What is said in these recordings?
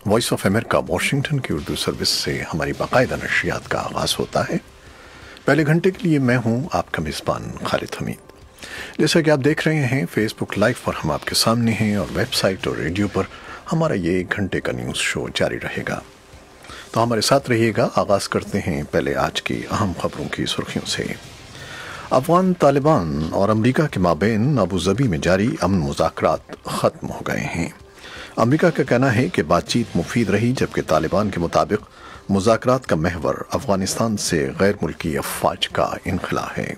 Voice of America Washington کی Urdu service سے ہماری باقاعدہ نشریات کا آغاز ہوتا ہے۔ پہلے گھنٹے کے لیے میں ہوں آپ کا میزبان خالد حمید۔ جیسا کہ آپ دیکھ رہے ہیں فیس بک لائیو پر ہم آپ کے سامنے ہیں اور ویب سائٹ اور ریڈیو پر ہمارا یہ 1 گھنٹے کا نیوز شو جاری رہے گا، تو ہمارے ساتھ رہیے گا۔ آغاز کرتے ہیں پہلے آج کی اہم خبروں کی سرخیوں سے۔ افغان طالبان اور امریکہ کے مابین ابوظبی میں جاری امن مذاکرات ختم ہو گئے ہیں۔ امریکہ کا کہنا ہے کہ بات چیت مفید رہی، جبکہ طالبان کے مطابق مذاکرات کا محور افغانستان سے غیر ملکی افواج کا انخلا ہے۔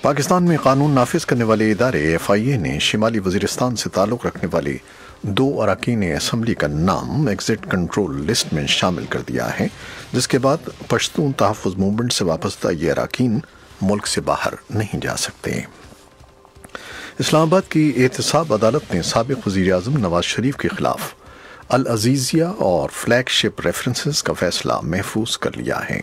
پاکستان میں قانون نافذ کرنے والے ادارے FIA نے شمالی وزیرستان سے تعلق رکھنے والے 2 اراکین اسمبلی کا نام ایگزٹ کنٹرول لسٹ میں شامل کر دیا ہے، جس کے بعد پشتون تحفظ موومنٹ سے وابستہ یہ اراکین ملک سے باہر نہیں جا سکتے۔ اسلام آباد کی احتساب عدالت نے سابق وزیر اعظم نواز شریف کے خلاف العزیزیہ اور فلیگ شپ ریفرنسز کا فیصلہ محفوظ کر لیا ہے۔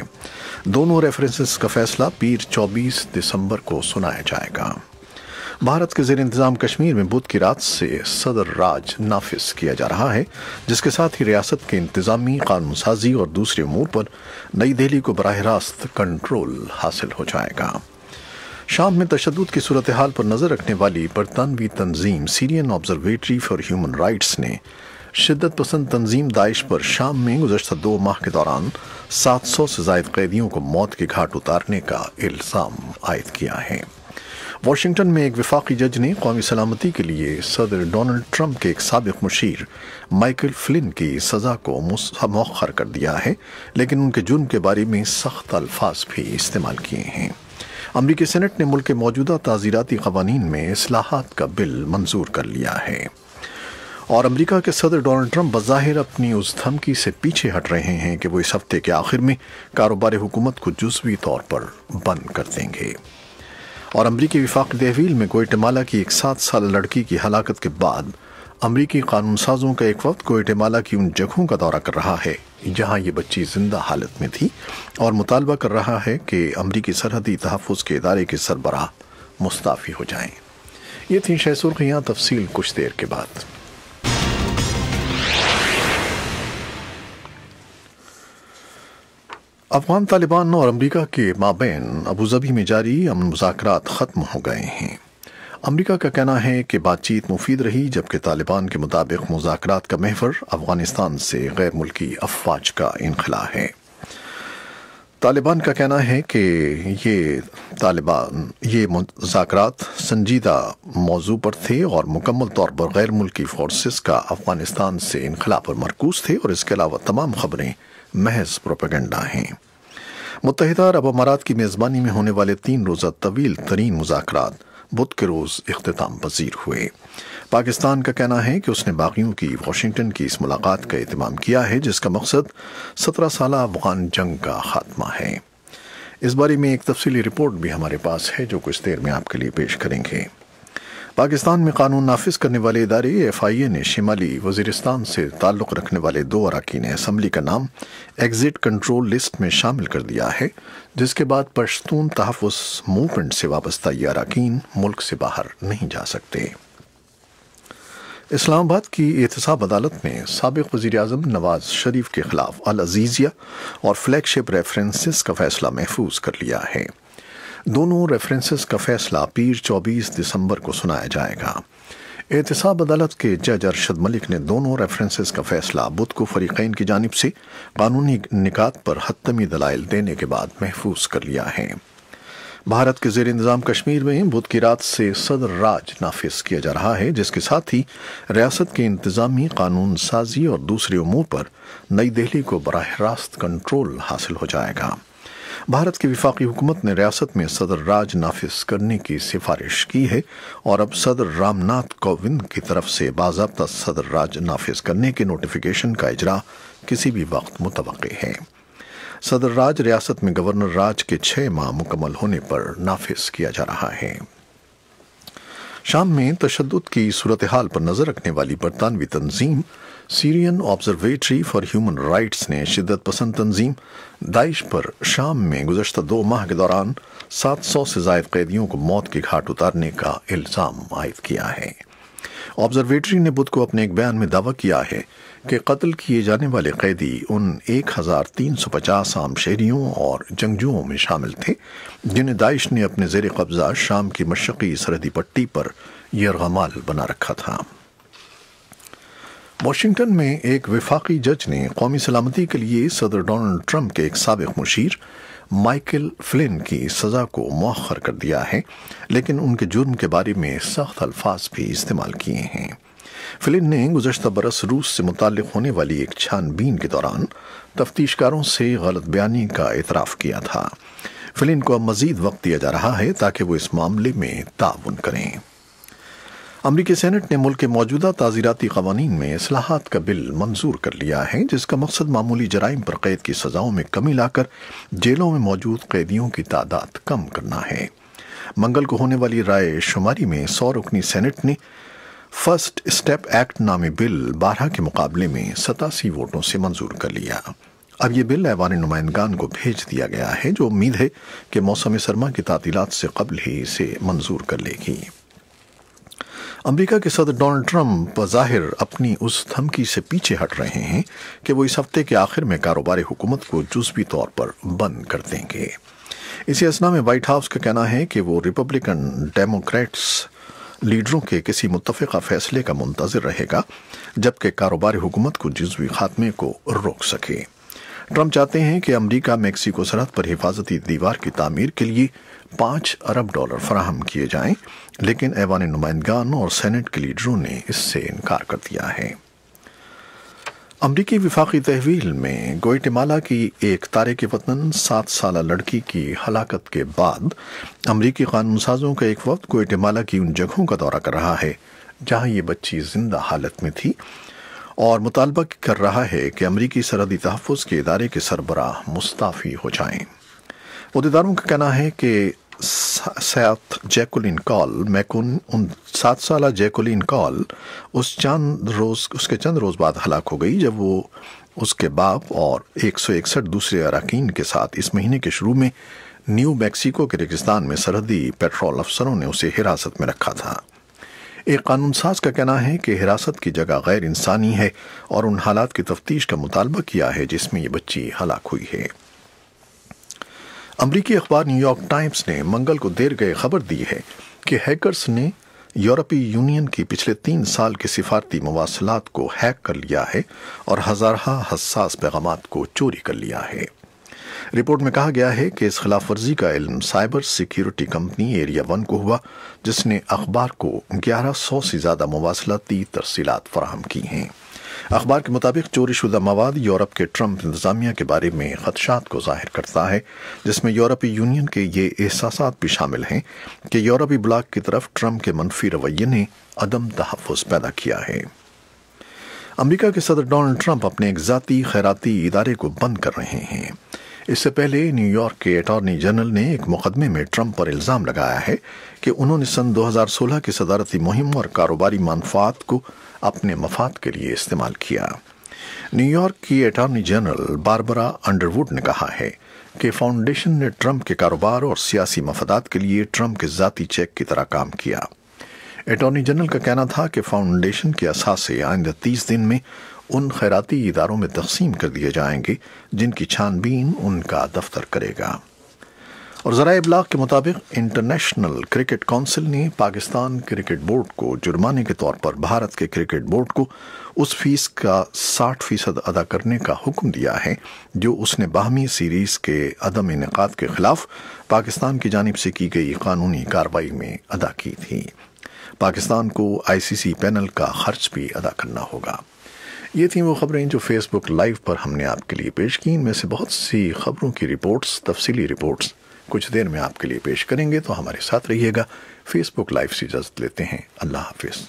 دونوں ریفرنسز کا فیصلہ پیر 24 دسمبر کو سنایا جائے گا۔ بھارت کے زیر انتظام کشمیر میں بدھ کی رات سے صدر راج نافذ کیا جا رہا ہے، جس کے ساتھ ہی ریاست کے انتظامی، قانون سازی اور دوسرے امور پر نئی دہلی کو براہ راست کنٹرول حاصل ہو جائے گا۔ شام میں تشدد کی صورتحال پر نظر رکھنے والی برطانوی تنظیم سیرین آبزرویٹری فار ہیومن رائٹس نے شدت پسند تنظیم داعش پر شام میں گزشتہ 2 ماہ کے دوران 700 سے زائد قیدیوں کو موت کے گھاٹ اتارنے کا الزام عائد کیا ہے۔ واشنگٹن میں ایک وفاقی جج نے قومی سلامتی کے لیے صدر ڈونلڈ ٹرمپ کے ایک سابق مشیر مائیکل فلن کی سزا کو مؤخر کر دیا ہے، لیکن ان کے جرم کے بارے میں سخت الفاظ بھی استعمال کیے ہیں۔ امریکی سینٹ نے ملک کے موجودہ تعزیراتی قوانین میں اصلاحات کا بل منظور کر لیا ہے، اور امریکہ کے صدر ڈونلڈ ٹرمپ بظاہر اپنی اس دھمکی سے پیچھے ہٹ رہے ہیں کہ وہ اس ہفتے کے آخر میں کاروبار حکومت کو جزوی طور پر بند کر دیں گے۔ اور امریکی وفاقی تحویل میں گوئٹمالا کی ایک 7 سالہ لڑکی کی ہلاکت کے بعد امریکی قانون سازوں کا ایک وفد گوئٹمالا کی ان جگہوں کا دورہ کر رہا ہے جہاں یہ بچی زندہ حالت میں تھی، اور مطالبہ کر رہا ہے کہ امریکی سرحدی تحفظ کے ادارے کے سربراہ مستعفی ہو جائیں۔ یہ تھیں شہ سرخیاں، تفصیل کچھ دیر کے بعد۔ افغان طالبان اور امریکہ کے مابین ابوظبی میں جاری امن مذاکرات ختم ہو گئے ہیں۔ امریکہ کا کہنا ہے کہ بات چیت مفید رہی، جبکہ طالبان کے مطابق مذاکرات کا محور افغانستان سے غیر ملکی افواج کا انخلا ہے۔ طالبان کا کہنا ہے کہ یہ مذاکرات سنجیدہ موضوع پر تھے اور مکمل طور پر غیر ملکی فورسز کا افغانستان سے انخلا پر مرکوز تھے، اور اس کے علاوہ تمام خبریں محض پروپیگنڈا ہیں۔ متحدہ عرب امارات کی میزبانی میں ہونے والے 3 روزہ طویل ترین مذاکرات بدھ کے روز اختتام پذیر ہوئے۔ پاکستان کا کہنا ہے کہ اس نے باغیوں کی واشنگٹن کی اس ملاقات کا اہتمام کیا ہے، جس کا مقصد 17 سالہ افغان جنگ کا خاتمہ ہے۔ اس بارے میں ایک تفصیلی رپورٹ بھی ہمارے پاس ہے جو کچھ دیر میں آپ کے لیے پیش کریں گے۔ پاکستان میں قانون نافذ کرنے والے ادارے FIA نے شمالی وزیرستان سے تعلق رکھنے والے 2 اراکین اسمبلی کا نام ایگزٹ کنٹرول لسٹ میں شامل کر دیا ہے، جس کے بعد پشتون تحفظ موومنٹ سے وابستہ یہ اراکین ملک سے باہر نہیں جا سکتے۔ اسلام آباد کی احتساب عدالت نے سابق وزیر اعظم نواز شریف کے خلاف العزیزیہ اور فلیگ شپ ریفرنسز کا فیصلہ محفوظ کر لیا ہے۔ دونوں ریفرنسز کا فیصلہ پیر 24 دسمبر کو سنایا جائے گا۔ احتساب عدالت کے جج ارشد ملک نے دونوں ریفرنسز کا فیصلہ بدھ کو فریقین کی جانب سے قانونی نکات پر حتمی دلائل دینے کے بعد محفوظ کر لیا ہے۔ بھارت کے زیر انتظام کشمیر میں بدھ کی رات سے صدر راج نافذ کیا جا رہا ہے، جس کے ساتھ ہی ریاست کے انتظامی، قانون سازی اور دوسرے امور پر نئی دہلی کو براہ راست کنٹرول حاصل ہو جائے گا۔ بھارت کی وفاقی حکومت نے ریاست میں صدر راج نافذ کرنے کی سفارش کی ہے، اور اب صدر رام ناتھ کووند کی طرف سے باضابطہ صدر راج نافذ کرنے کے نوٹیفیکیشن کا اجرا کسی بھی وقت متوقع ہے۔ صدر راج ریاست میں گورنر راج کے 6 ماہ مکمل ہونے پر نافذ کیا جا رہا ہے۔ شام میں تشدد کی صورتحال پر نظر رکھنے والی برطانوی تنظیم سیرین آبزرویٹری فار ہیومن رائٹس نے شدت پسند تنظیم داعش پر شام میں گزشتہ 2 ماہ کے دوران 700 سے زائد قیدیوں کو موت کے گھاٹ اتارنے کا الزام عائد کیا ہے۔ آبزرویٹری نے بدھ کو اپنے ایک بیان میں دعویٰ کیا ہے کہ قتل کیے جانے والے قیدی ان 1350 عام شہریوں اور جنگجوؤں میں شامل تھے جنہیں داعش نے اپنے زیر قبضہ شام کی مشرقی سرحدی پٹی پر یرغمال بنا رکھا تھا۔ واشنگٹن میں ایک وفاقی جج نے قومی سلامتی کے لیے صدر ڈونلڈ ٹرمپ کے ایک سابق مشیر مائیکل فلن کی سزا کو مؤخر کر دیا ہے، لیکن ان کے جرم کے بارے میں سخت الفاظ بھی استعمال کیے ہیں۔ فلن نے گزشتہ برس روس سے متعلق ہونے والی ایک چھان بین کے دوران تفتیشکاروں سے غلط بیانی کا اعتراف کیا تھا۔ فلن کو اب مزید وقت دیا جا رہا ہے تاکہ وہ اس معاملے میں تعاون کریں۔ امریکی سینٹ نے ملک کے موجودہ تعزیراتی قوانین میں اصلاحات کا بل منظور کر لیا ہے، جس کا مقصد معمولی جرائم پر قید کی سزاؤں میں کمی لا کر جیلوں میں موجود قیدیوں کی تعداد کم کرنا ہے۔ منگل کو ہونے والی رائے شماری میں 100 رکنی سینٹ نے فرسٹ اسٹیپ ایکٹ نامی بل 12 کے مقابلے میں 87 ووٹوں سے منظور کر لیا۔ اب یہ بل ایوان نمائندگان کو بھیج دیا گیا ہے، جو امید ہے کہ موسم سرما کی تعطیلات سے قبل ہی اسے منظور کر لے گی۔ امریکہ کے صدر ڈونلڈ ٹرمپ بظاہر اپنی اس دھمکی سے پیچھے ہٹ رہے ہیں کہ وہ اس ہفتے کے آخر میں کاروبار حکومت کو جزوی طور پر بند کر دیں گے۔ اسی اثنا میں وائٹ ہاؤس کا کہنا ہے کہ وہ ریپبلکن ڈیموکریٹس لیڈروں کے کسی متفقہ فیصلے کا منتظر رہے گا جبکہ کاروبار حکومت کو جزوی خاتمے کو روک سکے۔ ٹرمپ چاہتے ہیں کہ امریکہ میکسیکو سرحد پر حفاظتی دیوار کی تعمیر کے لیے $5 ارب فراہم کیے جائیں، لیکن ایوان نمائندگان اور سینٹ کے لیڈروں نے اس سے انکار کر دیا ہے۔ امریکی وفاقی تحویل میں گوئٹمالا کی ایک تارک وطن 7 سالہ لڑکی کی ہلاکت کے بعد امریکی قانون سازوں کا ایک وفد گوئٹمالا کی ان جگہوں کا دورہ کر رہا ہے جہاں یہ بچی زندہ حالت میں تھی اور مطالبہ کر رہا ہے کہ امریکی سرحدی تحفظ کے ادارے کے سربراہ مستعفی ہو جائیں۔ عہدیداروں کا کہنا ہے کہ 7 سالہ جیکولین کال اس کے چند روز بعد ہلاک ہو گئی جب وہ اس کے باپ اور 161 دوسرے اراکین کے ساتھ اس مہینے کے شروع میں نیو میکسیکو کے ریگستان میں سرحدی پیٹرول افسروں نے اسے حراست میں رکھا تھا۔ ایک قانون ساز کا کہنا ہے کہ حراست کی جگہ غیر انسانی ہے اور ان حالات کی تفتیش کا مطالبہ کیا ہے جس میں یہ بچی ہلاک ہوئی ہے۔ امریکی اخبار نیو یارک ٹائمز نے منگل کو دیر گئے خبر دی ہے کہ ہیکرز نے یورپی یونین کی پچھلے 3 سال کے سفارتی مواصلات کو ہیک کر لیا ہے اور ہزارہ حساس پیغامات کو چوری کر لیا ہے۔ رپورٹ میں کہا گیا ہے کہ اس خلاف ورزی کا علم سائبر سیکیورٹی کمپنی ایریا 1 کو ہوا، جس نے اخبار کو 1100 سے زیادہ مواصلاتی ترسیلات فراہم کی ہیں۔ اخبار کے مطابق چوری شدہ مواد یورپ کے ٹرمپ انتظامیہ کے بارے میں خدشات کو ظاہر کرتا ہے، جس میں یورپی یونین کے یہ احساسات بھی شامل ہیں کہ یورپی بلاک کی طرف ٹرمپ کے منفی رویے نے عدم تحفظ پیدا کیا ہے۔ امریکہ کے صدر ڈونلڈ ٹرمپ اپنے ایک ذاتی خیراتی ادارے کو بند کر رہے ہیں۔ اس سے پہلے نیو یارک کے اٹارنی جنرل نے ایک مقدمے میں ٹرمپ پر الزام لگایا ہے کہ انہوں نے سن 2016 کی صدارتی مہم اور کاروباری منفعات کو اپنے مفاد کے لیے استعمال کیا۔ نیو یارک کی اٹارنی جنرل باربرا انڈروڈ نے کہا ہے کہ فاؤنڈیشن نے ٹرمپ کے کاروبار اور سیاسی مفادات کے لیے ٹرمپ کے ذاتی چیک کی طرح کام کیا۔ اٹارنی جنرل کا کہنا تھا کہ فاؤنڈیشن کے اثاثے آئندہ 30 دن میں ان خیراتی اداروں میں تقسیم کر دیے جائیں گے جن کی چھان بین ان کا دفتر کرے گا۔ اور ذرائع ابلاغ کے مطابق انٹرنیشنل کرکٹ کونسل نے پاکستان کرکٹ بورڈ کو جرمانے کے طور پر بھارت کے کرکٹ بورڈ کو اس فیس کا 60% ادا کرنے کا حکم دیا ہے جو اس نے باہمی سیریز کے عدم انعقاد کے خلاف پاکستان کی جانب سے کی گئی قانونی کارروائی میں ادا کی تھی۔ پاکستان کو ICC پینل کا خرچ بھی ادا کرنا ہوگا۔ یہ تھیں وہ خبریں جو فیس بک لائیو پر ہم نے آپ کے لیے پیش کی۔ ان میں سے بہت سی خبروں کی رپورٹس، تفصیلی رپورٹس کچھ دیر میں آپ کے لیے پیش کریں گے، تو ہمارے ساتھ رہیے گا۔ فیس بک لائیو سے اجازت لیتے ہیں۔ اللہ حافظ۔